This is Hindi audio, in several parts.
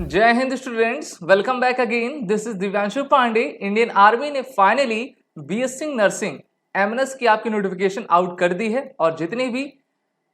जय हिंद students, welcome back again. This is Divyanshu Pandey. Indian army ने फाइनली बीएससी नर्सिंग एमएनएस की आपकी नोटिफिकेशन आउट कर दी है और जितने भी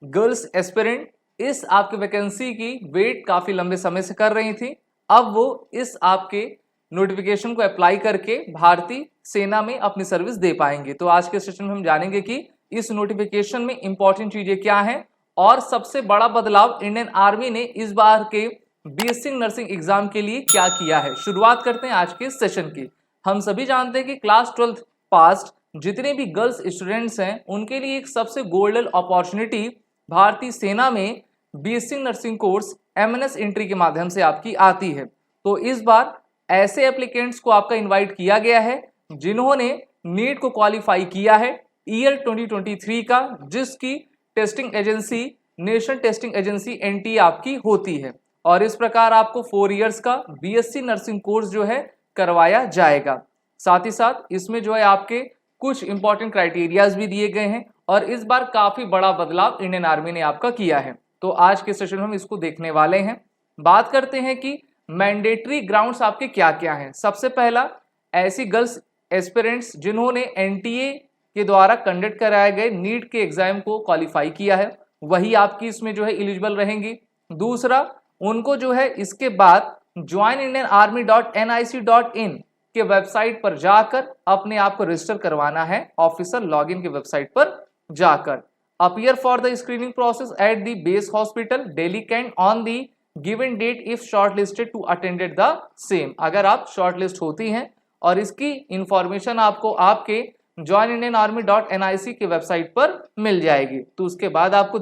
गर्ल्स एस्पिरेंट इस आपकी वैकेंसी की वेट काफी लंबे समय से कर रही थी, अब वो इस आपके नोटिफिकेशन को अप्लाई करके भारतीय सेना में अपनी सर्विस दे पाएंगे। तो आज के सेशन में हम जानेंगे कि इस नोटिफिकेशन में इंपॉर्टेंट चीजें क्या हैं और सबसे बड़ा बदलाव इंडियन आर्मी ने इस बार के बीएससी नर्सिंग एग्जाम के लिए क्या किया है। शुरुआत करते हैं आज के सेशन की। हम सभी जानते हैं कि क्लास 12th पास्ट जितने भी गर्ल्स स्टूडेंट्स हैं उनके लिए एक सबसे गोल्डन अपॉर्चुनिटी भारतीय सेना में BSc nursing course MNS entry के माध्यम से आपकी आती है। तो इस बार ऐसे एप्लीकेंट्स को आपका इनवाइट किया गया है जिन्होंने नीट को क्वालिफाई किया है ईयर 2023 का, जिसकी testing agency national testing agency NTA आपकी होती है और इस प्रकार आपको 4 इयर्स का बीएससी नर्सिंग कोर्स जो है करवाया जाएगा। साथ ही साथ इसमें जो है आपके कुछ इंपॉर्टेंट क्राइटेरियाज भी दिए गए हैं और इस बार काफी बड़ा बदलाव इंडियन आर्मी ने आपका किया है। तो आज के सेशन में हम इसको देखने वाले हैं। बात करते हैं कि मैंडेटरी ग्राउंड्स आपके क्या क्या हैं। सबसे पहला, ऐसी गर्ल्स एस्पिरेंट्स जिन्होंने एनटीए के द्वारा कंडक्ट कराए गए नीट के एग्जाम को क्वालिफाई किया है वही आपकी इसमें जो है एलिजिबल रहेंगी। दूसरा, उनको जो है इसके बाद joinindianarmy.nic.in के वेबसाइट पर जाकर अपने आप को रजिस्टर करवाना है ऑफिशियल लॉगिन के वेबसाइट पर जाकर। Appear for the screening process at the base hospital Delhi cantt on the given date if shortlisted to attended the same. अगर आप शॉर्टलिस्ट होती हैं और इसकी इंफॉर्मेशन आपको आपके joinindianarmy.nic के वेबसाइट पर मिल जाएगी, तो उसके बाद आपको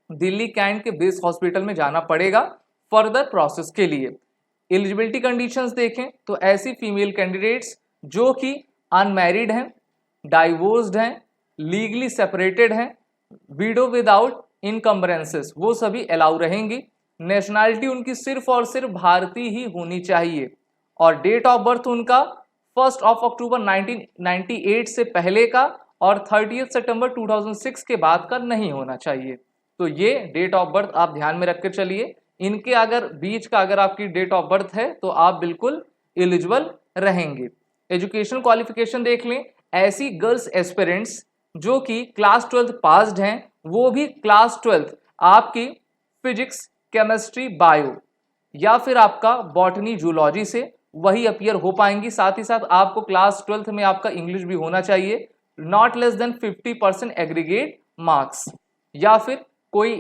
दिल्ली कैंट के बेस हॉस्पिटल में जाना पड़ेगा फर्दर प्रोसेस के लिए। एलिजिबिलिटी कंडीशंस देखें तो ऐसी फीमेल कैंडिडेट्स जो कि अनमैरिड हैं, डाइवोर्स्ड हैं, लीगली सेपरेटेड हैं, विडो विदाउट इनकम्बरेंसेस, वो सभी अलाउ रहेंगी। नेशनैलिटी उनकी सिर्फ और सिर्फ भारतीय ही होनी चाहिए और डेट ऑफ बर्थ उनका 1 अक्टूबर 1998 से पहले का और 30 सितंबर 2006 के बाद का नहीं होना चाहिए। तो ये डेट ऑफ बर्थ आप ध्यान में रख कर चलिए। इनके अगर बीच का अगर आपकी डेट ऑफ बर्थ है तो आप बिल्कुल एलिजिबल रहेंगे। एजुकेशन क्वालिफिकेशन देख लें। ऐसी गर्ल्स एस्पिरेंट्स जो कि क्लास 12th पास्ड हैं वो भी क्लास 12th आपकी फिजिक्स, केमिस्ट्री, बायो या फिर आपका बॉटनी, जूलॉजी से वही अपीयर हो पाएंगी। साथ ही साथ आपको क्लास 12th में आपका इंग्लिश भी होना चाहिए, not less than 50% aggregate marks, या फिर कोई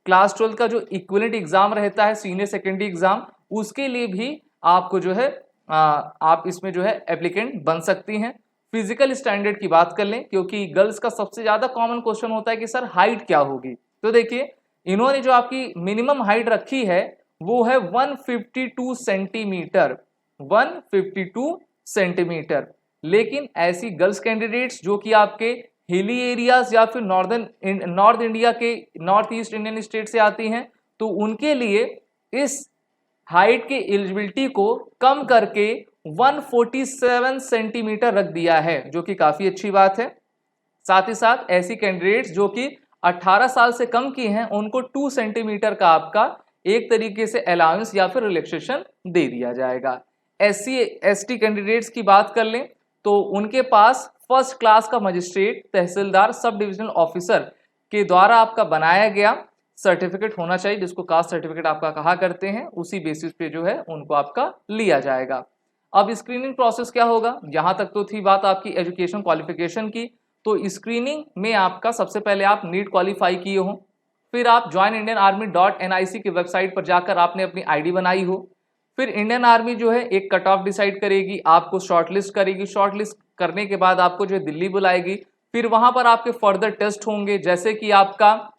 क्लास 12th का जो इक्विवेलेंट एग्जाम रहता है सीनियर सेकेंडरी एग्जाम, उसके लिए भी आपको जो है आप इसमें जो है एप्लीकेंट बन सकती हैं। फिजिकल स्टैंडर्ड की बात कर लें क्योंकि गर्ल्स का सबसे ज्यादा कॉमन क्वेश्चन होता है कि सर हाइट क्या होगी। तो देखिए इन्होंने जो आपकी मिनिमम हाइट रखी है वो है 152 सेंटीमीटर, 152 सेंटीमीटर। लेकिन ऐसी गर्ल्स कैंडिडेट्स जो कि आपके हिली एरियाज या फिर नॉर्थ इंडिया के नॉर्थ ईस्ट इंडियन स्टेट से आती हैं तो उनके लिए इस हाइट के एलिजिबिलिटी को कम करके 147 सेंटीमीटर रख दिया है, जो कि काफी अच्छी बात है। साथ ही साथ ऐसी कैंडिडेट्स जो कि 18 साल से कम की हैं उनको 2 सेंटीमीटर का आपका एक तरीके से अलाउंस या फिर रिलैक्सेशन दे दिया जाएगा। SC ST कैंडिडेट्स की बात कर लें तो उनके पास फर्स्ट क्लास का मजिस्ट्रेट, तहसीलदार, सब डिविजनल ऑफिसर के द्वारा आपका बनाया गया सर्टिफिकेट होना चाहिए, जिसको कास्ट सर्टिफिकेट आपका कहा करते हैं। उसी बेसिस पे जो है उनको आपका लिया जाएगा। अब स्क्रीनिंग प्रोसेस क्या होगा, यहां तक तो थी बात आपकी एजुकेशन क्वालिफिकेशन की। तो स्क्रीनिंग में आपका सबसे पहले आप नीट क्वालिफाई किए हो, फिर आप joinindianarmy.nic की वेबसाइट पर जाकर आपने अपनी आईडी बनाई हो, फिर इंडियन आर्मी जो है एक कट ऑफ डिसाइड करेगी, आपको शॉर्टलिस्ट करेगी, शॉर्टलिस्ट करने के बाद आपको जो है दिल्ली बुलाएगी। फिर वहां पर आपके फर्दर टेस्ट होंगे जैसे कि आपका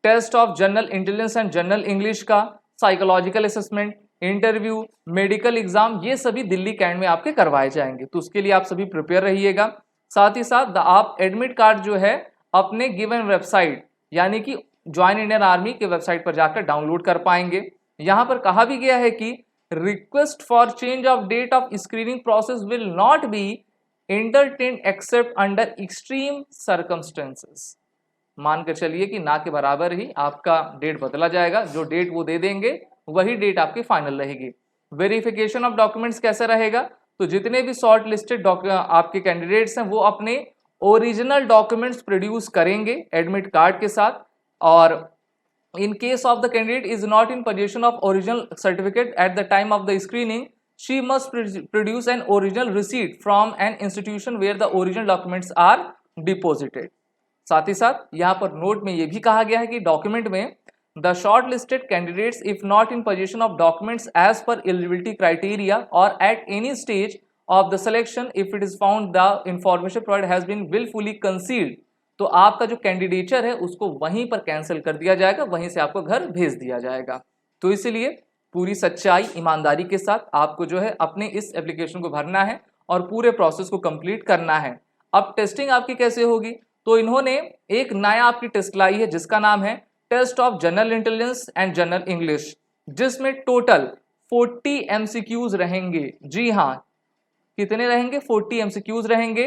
test of general intelligence and general English का, psychological assessment, interview, medical exam, ये सभी दिल्ली कैंट में आपके करवाए जाएंगे। तो उसके लिए आप सभी प्रिपेयर रहिएगा। साथ ही साथ आप एडमिट कार्ड जो है अपने गिवन वेबसाइट यानी कि ज्वाइन इंडियन आर्मी के वेबसाइट पर जाकर डाउनलोड कर पाएंगे। यहां पर कहा भी गया है कि request for change of date of screening process will not be entertained except under extreme circumstances. मानकर चलिए कि ना के बराबर ही आपका डेट बदला जाएगा, जो डेट वो दे देंगे वही डेट आपकी फाइनल रहेगी। वेरिफिकेशन ऑफ डॉक्यूमेंट्स कैसे रहेगा, तो जितने भी शॉर्ट लिस्टेड आपके कैंडिडेट्स हैं वो अपने ओरिजिनल डॉक्यूमेंट्स प्रोड्यूस करेंगे एडमिट कार्ड के साथ, और in case of the candidate is not in position of original certificate at the time of the screening, she must produce an original receipt from an institution where the original documents are deposited. साथ ही साथ यहाँ पर नोट में ये भी कहा गया है कि डॉक्यूमेंट में the short listed candidates if not in position of documents as per eligibility criteria or at any stage of the selection if it is found the information provide has been wilfully concealed, तो आपका जो कैंडिडेचर है उसको वहीं पर कैंसिल कर दिया जाएगा, वहीं से आपको घर भेज दिया जाएगा। तो इसलिए पूरी सच्चाई ईमानदारी के साथ आपको जो है अपने इस एप्लीकेशन को भरना है और पूरे प्रोसेस को कंप्लीट करना है। अब टेस्टिंग आपकी कैसे होगी, तो इन्होंने एक नया आपकी टेस्ट लाई है जिसका नाम है test of general intelligence and general English, जिसमें टोटल 40 MCQs रहेंगे। जी हाँ, कितने रहेंगे, 40 MCQs रहेंगे।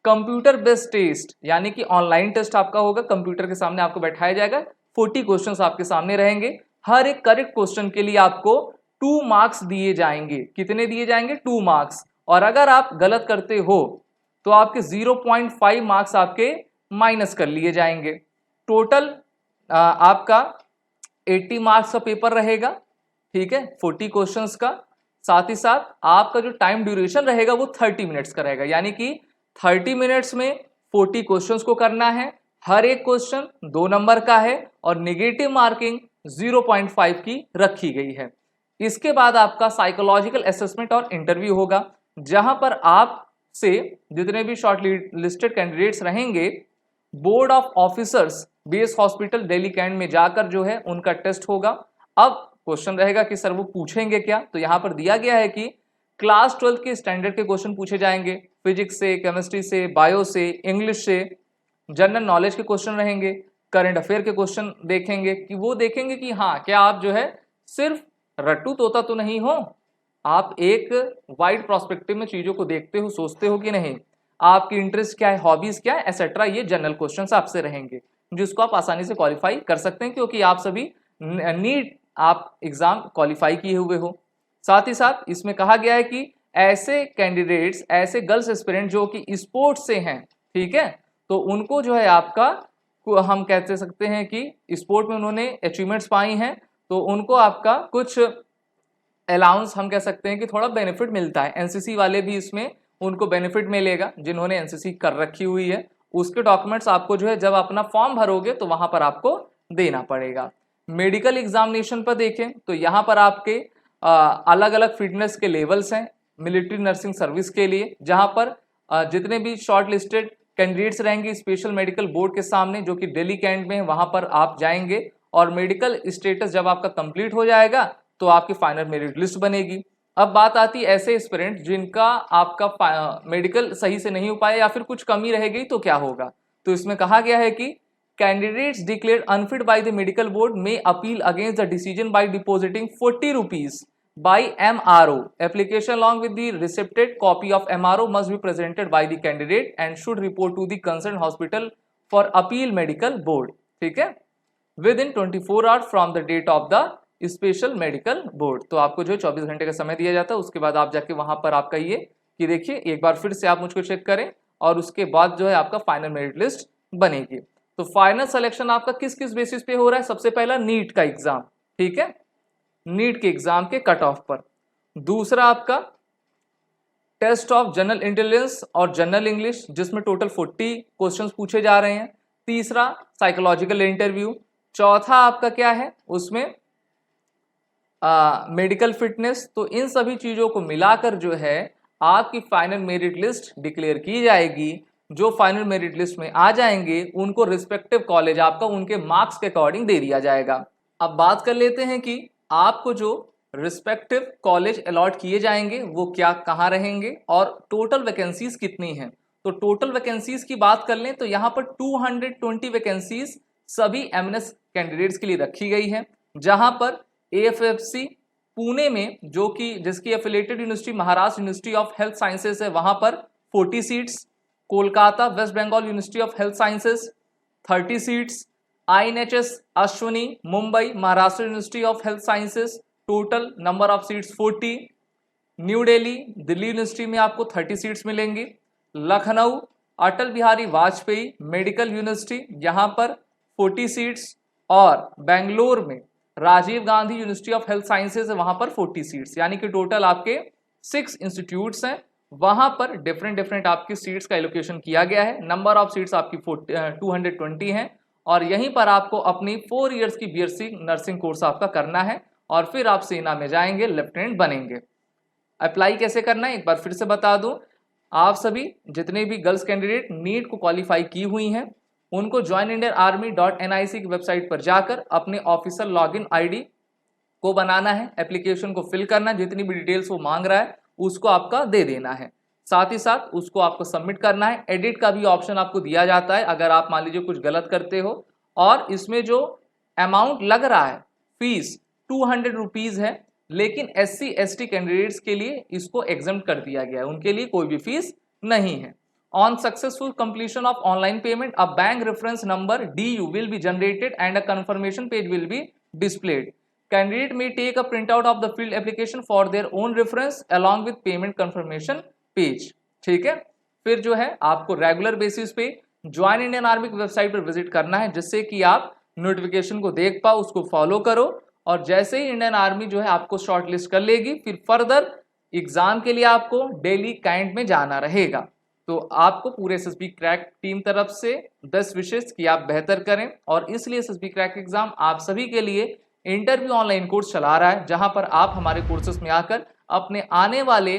कंप्यूटर बेस्ड टेस्ट यानी कि ऑनलाइन टेस्ट आपका होगा, कंप्यूटर के सामने आपको बैठाया जाएगा, 40 क्वेश्चंस आपके सामने रहेंगे। हर एक करेक्ट क्वेश्चन के लिए आपको 2 मार्क्स दिए जाएंगे। कितने दिए जाएंगे, 2 मार्क्स, और अगर आप गलत करते हो तो आपके 0.5 मार्क्स आपके माइनस कर लिए जाएंगे। टोटल आपका 80 मार्क्स का पेपर रहेगा, ठीक है, 40 क्वेश्चंस का। साथ ही साथ आपका जो टाइम ड्यूरेशन रहेगा वो 30 मिनट्स का रहेगा, यानी कि 30 मिनट्स में 40 क्वेश्चंस को करना है। हर एक क्वेश्चन 2 नंबर का है और नेगेटिव मार्किंग 0.5 की रखी गई है। इसके बाद आपका साइकोलॉजिकल असेसमेंट और इंटरव्यू होगा, जहां पर आप से जितने भी शॉर्ट लिस्टेड कैंडिडेट्स रहेंगे board of officers base hospital Delhi cantt में जाकर जो है उनका टेस्ट होगा। अब क्वेश्चन रहेगा कि सर वो पूछेंगे क्या, तो यहाँ पर दिया गया है कि क्लास 12 के स्टैंडर्ड के क्वेश्चन पूछे जाएंगे, फिजिक्स से, केमिस्ट्री से, बायो से, इंग्लिश से। जनरल नॉलेज के क्वेश्चन रहेंगे, करंट अफेयर के क्वेश्चन देखेंगे कि वो देखेंगे कि हाँ क्या आप जो है सिर्फ रट्टू तोता तो नहीं हो, आप एक वाइड प्रोस्पेक्टिव में चीजों को देखते हो, सोचते हो कि नहीं, आपकी इंटरेस्ट क्या है, हॉबीज क्या है, एसेट्रा। ये जनरल क्वेश्चंस आपसे रहेंगे जिसको आप आसानी से क्वालिफाई कर सकते हैं क्योंकि आप सभी नीट आप एग्जाम क्वालिफाई किए हुए हो। साथ ही साथ इसमें कहा गया है कि ऐसे कैंडिडेट्स, ऐसे गर्ल्स एस्पिरेंट जो कि स्पोर्ट्स से हैं, ठीक है, तो उनको जो है आपका हम कह सकते हैं कि स्पोर्ट में उन्होंने अचीवमेंट्स पाई हैं, तो उनको आपका कुछ अलाउंस हम कह सकते हैं कि थोड़ा बेनिफिट मिलता है। एनसीसी वाले भी इसमें उनको बेनिफिट मिलेगा जिन्होंने एनसीसी कर रखी हुई है, उसके डॉक्यूमेंट्स आपको जो है जब अपना फॉर्म भरोगे तो वहां पर आपको देना पड़ेगा। मेडिकल एग्जामिनेशन पर देखें तो यहाँ पर आपके अलग अलग फिटनेस के लेवल्स हैं मिलिट्री नर्सिंग सर्विस के लिए, जहां पर जितने भी शॉर्ट लिस्टेड कैंडिडेट्स रहेंगे स्पेशल मेडिकल बोर्ड के सामने जो कि दिल्ली कैंट में है, वहां पर आप जाएंगे और मेडिकल स्टेटस जब आपका कंप्लीट हो जाएगा तो आपकी फाइनल मेरिट लिस्ट बनेगी। अब बात आती है ऐसे एस्पिरेंट जिनका आपका मेडिकल सही से नहीं हो पाया या फिर कुछ कमी रह गई तो क्या होगा, तो इसमें कहा गया है कि candidates declared unfit by the medical board में appeal against the decision by depositing 40 rupees by MRO. Application along with the receipted copy of MRO must be presented by the candidate and should report to the concerned hospital for appeal medical board. ठीक है, within 24 hours from the date of the special medical board. तो आपको जो है 24 घंटे का समय दिया जाता है, उसके बाद आप जाके वहां पर आप कहिए कि देखिए एक बार फिर से आप मुझको चेक करें और उसके बाद जो है आपका फाइनल मेरिट लिस्ट बनेगी। तो फाइनल सिलेक्शन आपका किस किस बेसिस पे हो रहा है, सबसे पहला नीट का एग्जाम, ठीक है, नीट के एग्जाम के कट ऑफ पर। दूसरा आपका टेस्ट ऑफ जनरल इंटेलिजेंस और जनरल इंग्लिश जिसमें टोटल 40 क्वेश्चंस पूछे जा रहे हैं। तीसरा साइकोलॉजिकल इंटरव्यू। चौथा आपका क्या है उसमें मेडिकल फिटनेस। तो इन सभी चीजों को मिलाकर जो है आपकी फाइनल मेरिट लिस्ट डिक्लेयर की जाएगी। जो फाइनल मेरिट लिस्ट में आ जाएंगे उनको रिस्पेक्टिव कॉलेज आपका उनके मार्क्स के अकॉर्डिंग दे दिया जाएगा। अब बात कर लेते हैं कि आपको जो रिस्पेक्टिव कॉलेज अलॉट किए जाएंगे वो क्या कहाँ रहेंगे और टोटल वैकेंसीज कितनी हैं। तो टोटल वैकेंसीज की बात कर लें तो यहाँ पर 220 वैकेंसीज सभी एमएनएस कैंडिडेट्स के लिए रखी गई है, जहां पर एएफएफसी पुणे में जो कि जिसकी affiliated university Maharashtra university of health sciences है वहां पर 40 seats, Kolkata West Bengal university of health sciences 30 seats, INHS Ashwini Mumbai Maharashtra university of health sciences total number of seats 40। New Delhi university में आपको 30 सीट्स मिलेंगी। लखनऊ अटल बिहारी वाजपेयी मेडिकल यूनिवर्सिटी यहाँ पर 40 सीट्स, और बेंगलोर में Rajiv Gandhi university of health sciences है वहां पर 40 सीट्स, यानी कि टोटल आपके 6 इंस्टीट्यूट्स हैं, वहां पर डिफरेंट आपकी सीट्स का एलोकेशन किया गया है। नंबर ऑफ सीट्स आपकी 220 हैं, और यहीं पर आपको अपनी 4 इयर्स की बीएससी नर्सिंग कोर्स आपका करना है, और फिर आप सेना में जाएंगे, लेफ्टिनेंट बनेंगे। अप्लाई कैसे करना है एक बार फिर से बता दूं, आप सभी जितने भी गर्ल्स कैंडिडेट नीट को क्वालिफाई की हुई हैं, उनको joinindianarmy.nic की वेबसाइट पर जाकर अपने ऑफिशियल लॉगिन आईडी को बनाना है, एप्लीकेशन को फिल करना है, जितनी भी डिटेल्स वो मांग रहा है उसको आपका दे देना है, साथ ही साथ उसको आपको सबमिट करना है। एडिट का भी ऑप्शन आपको दिया जाता है अगर आप मान लीजिए कुछ गलत करते हो। और इसमें जो अमाउंट लग रहा है फीस 200 रुपीज है, लेकिन SC ST कैंडिडेट्स के लिए इसको एग्जम्प्ट कर दिया गया है, उनके लिए कोई भी फीस नहीं है। On successful completion of online payment, a bank reference number DU will be generated and a confirmation page will be displayed. Candidate may take a printout of the filled application for their own reference along with payment confirmation page. ठीक है, फिर जो है आपको रेगुलर बेसिस पे ज्वाइन इंडियन आर्मी की वेबसाइट पर विजिट करना है, जिससे कि आप नोटिफिकेशन को देख पाओ, उसको फॉलो करो, और जैसे ही इंडियन आर्मी जो है आपको शॉर्ट लिस्ट कर लेगी, फिर फर्दर एग्जाम के लिए आपको दिल्ली कैंट में जाना रहेगा। तो आपको पूरे एसएसबी क्रैक टीम तरफ से 10 विशेष कि आप बेहतर करें, और इसलिए एसएसबी क्रैक एग्जाम आप सभी के लिए इंटरव्यू ऑनलाइन कोर्स चला रहा है, जहां पर आप हमारे कोर्सेज में आकर अपने आने वाले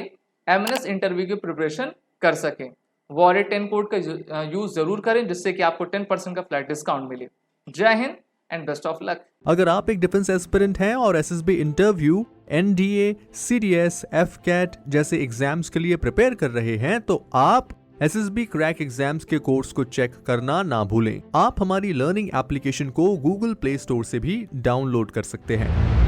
एमएनएस इंटरव्यू की प्रिपरेशन कर सकें। वॉरियर 10 कोड का यूज जरूर करें, जिससे कि आपको 10% का फ्लैट डिस्काउंट मिले। जय Hind and best of luck. अगर आप एक डिफेंस एस्पिरेंट हैं और SSB interview, NDA, CDS, AFCAT जैसे एग्जाम्स के लिए प्रिपेयर कर रहे हैं, तो आप एसएसबी क्रैक एग्जाम्स के कोर्स को चेक करना ना भूलें। आप हमारी लर्निंग एप्लीकेशन को गूगल प्ले स्टोर से भी डाउनलोड कर सकते हैं।